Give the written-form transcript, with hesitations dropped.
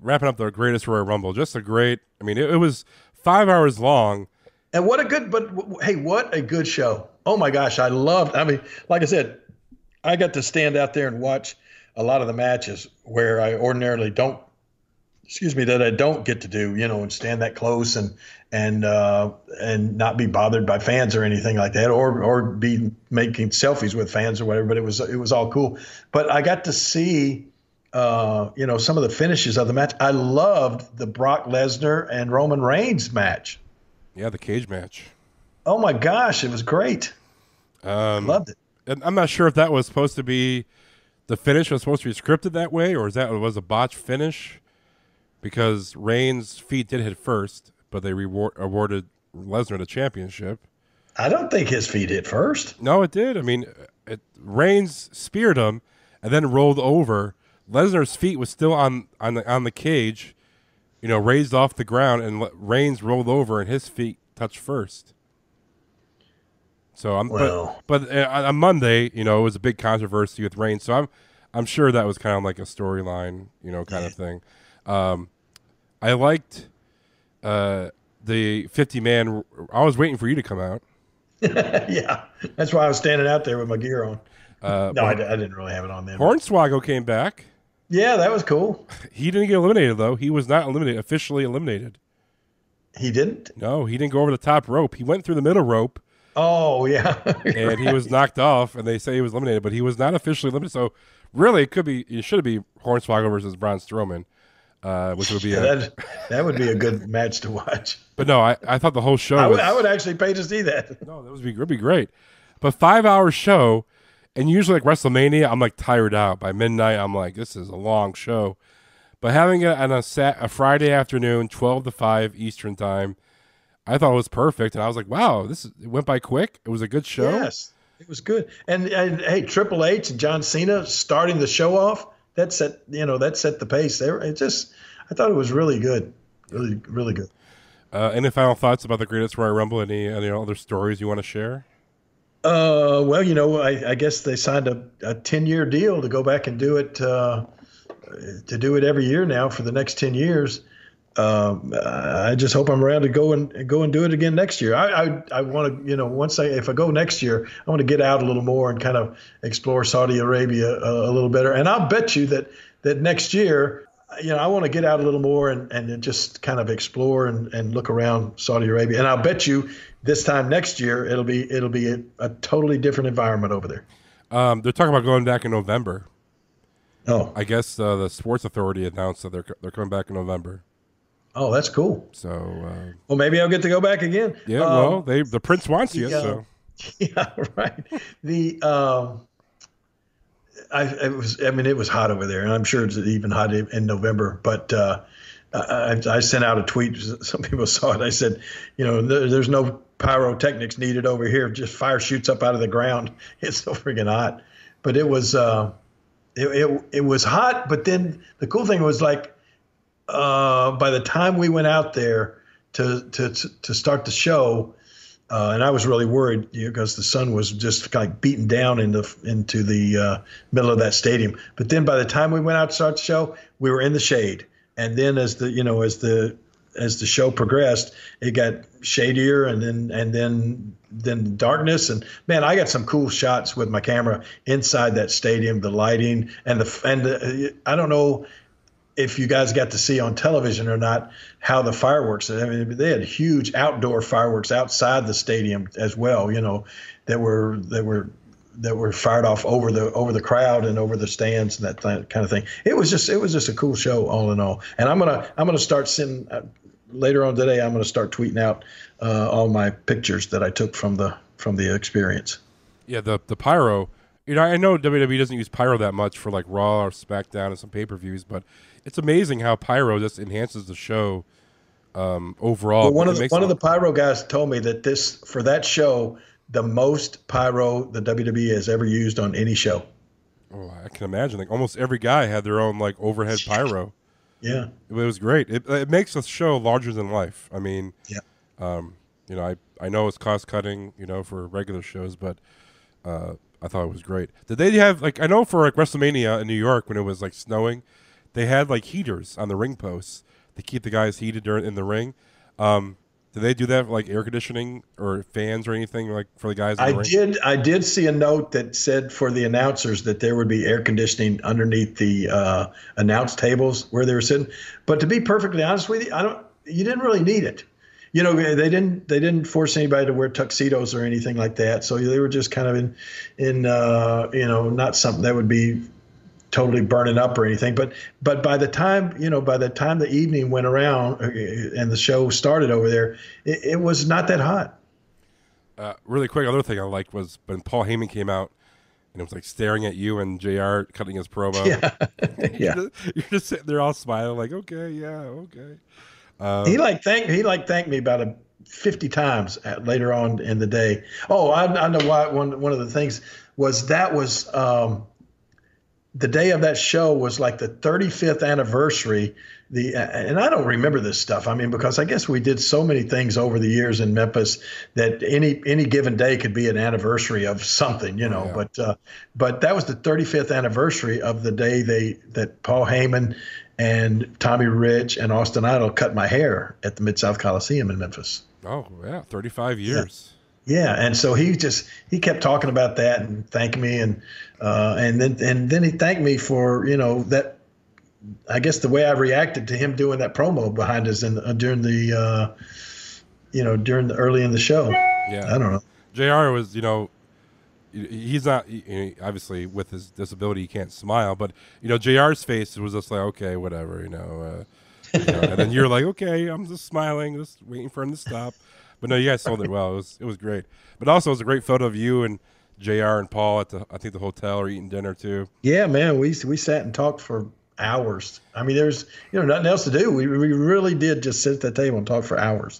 wrapping up the Greatest Royal Rumble. Just a great. I mean, it was 5 hours long. And what a good, but hey, what a good show. Oh my gosh, I loved, I mean, like I said, I got to stand out there and watch a lot of the matches where I ordinarily don't, excuse me, that I don't get to do, and stand that close and not be bothered by fans or anything like that, or be making selfies with fans or whatever. But it was all cool. But I got to see, some of the finishes of the match. I loved the Brock Lesnar and Roman Reigns match. Yeah, the cage match. Oh my gosh, it was great. I loved it. And I'm not sure if that was supposed to be the finish was supposed to be scripted that way, or was a botched finish, because Reigns' feet did hit first, but they awarded Lesnar the championship. I don't think his feet hit first. No, it did. I mean, Reigns speared him and then rolled over. Lesnar's feet was still on the cage, raised off the ground, and Reigns rolled over and his feet touched first. So but on Monday, it was a big controversy with Reigns. So I'm sure that was kind of like a storyline, kind of thing. I liked the 50-man. I was waiting for you to come out. Yeah, that's why I was standing out there with my gear on. No, I didn't really have it on then. Hornswoggle came back. Yeah, that was cool. He didn't get eliminated, though. He was not officially eliminated. He didn't? No, he didn't go over the top rope. He went through the middle rope. Oh, yeah. And he was knocked off, and they say he was eliminated, but he was not officially eliminated. So, really, it should be Hornswoggle versus Braun Strowman, which would be that would be a good match to watch. But no, I thought the whole show I would actually pay to see that. No, that would be great. But 5 hour show, and usually like WrestleMania, I'm like tired out. By midnight, I'm like, this is a long show. But having it on a Friday afternoon, 12 to 5 Eastern time, I thought it was perfect. And I was like, wow, it went by quick. It was a good show. Yes, it was good. And hey, Triple H and John Cena starting the show off, that set the pace there. I thought it was really good. Really, really good. Any final thoughts about the Greatest Royal Rumble? Any other stories you want to share? Well, I guess they signed a 10-year deal to go back and do it, to do it every year now for the next 10 years. I just hope I'm around to go and do it again next year. I want to, if I go next year, I want to get out a little more and kind of explore Saudi Arabia a little better. And I'll bet you that next year, I want to get out a little more and just kind of explore and look around Saudi Arabia. And I'll bet you this time next year, it'll be a totally different environment over there. They're talking about going back in November. Oh, I guess the Sports Authority announced that they're coming back in November. Oh, that's cool. So, well, maybe I'll get to go back again. Yeah, the Prince wants you. So, yeah, right. It was hot over there, and I'm sure it's even hot in November. But I sent out a tweet. Some people saw it. I said, there's no pyrotechnics needed over here. Just fire shoots up out of the ground. It's so freaking hot. But it was it was hot. But then the cool thing was like, by the time we went out there to start the show, and I was really worried because the sun was just like beating down into the middle of that stadium. But then by the time we went out to start the show, we were in the shade. And then as the show progressed, it got shadier and then darkness. And man, I got some cool shots with my camera inside that stadium, the lighting and I don't know if you guys got to see on television or not how the fireworks. I mean, they had huge outdoor fireworks outside the stadium as well. That were fired off over the crowd and over the stands and that kind of thing. It was just a cool show all in all. And I'm gonna start sending later on today. I'm gonna start tweeting out all my pictures that I took from the experience. Yeah, the pyro. I know WWE doesn't use pyro that much for like Raw or SmackDown and some pay-per-views, but it's amazing how pyro just enhances the show overall. Well, one of the pyro guys told me that for that show, the most pyro the WWE has ever used on any show. Oh, I can imagine. Like almost every guy had their own like overhead pyro. Yeah, it was great. It makes the show larger than life. I mean, yeah. I know it's cost cutting, for regular shows, but I thought it was great. Did they have I know for like WrestleMania in New York when it was like snowing, they had like heaters on the ring posts to keep the guys heated in the ring. Did they do that for, like, air conditioning or fans or anything, like, for the guys in the ring? I did see a note that said for the announcers that there would be air conditioning underneath the announce tables where they were sitting. But to be perfectly honest with you, you didn't really need it. You know, they didn't force anybody to wear tuxedos or anything like that. So they were just kind of in not something that would be totally burning up or anything. But by the time the evening went around and the show started over there, it was not that hot. Really quick, other thing I liked was when Paul Heyman came out and it was like staring at you and JR cutting his promo. Yeah, yeah. You're just sitting there all smiling, like, okay, yeah, okay. He thanked me about 50 times later on in the day. Oh, I know why. One of the things was the day of that show was like the 35th anniversary. And I don't remember this stuff. I mean, because I guess we did so many things over the years in Memphis that any given day could be an anniversary of something, you know. Yeah. But that was the 35th anniversary of the day that Paul Heyman and Tommy Rich and Austin Idol cut my hair at the Mid-South Coliseum in Memphis. Oh, yeah, 35 years. Yeah, and so he kept talking about that and thanking me, and then he thanked me for, you know, that, I guess, the way I reacted to him doing that promo behind us during the early in the show. Yeah, I don't know. JR was, you know, he's not, obviously with his disability he can't smile, but, you know, JR's face was just like, okay, whatever, you know, and then you're like, okay, I'm just smiling, just waiting for him to stop. But no, you guys sold it well. It was great. But also, it was a great photo of you and JR and Paul at I think the hotel, or eating dinner too. Yeah, man, we sat and talked for hours. I mean, there's nothing else to do. We really did just sit at the table and talk for hours.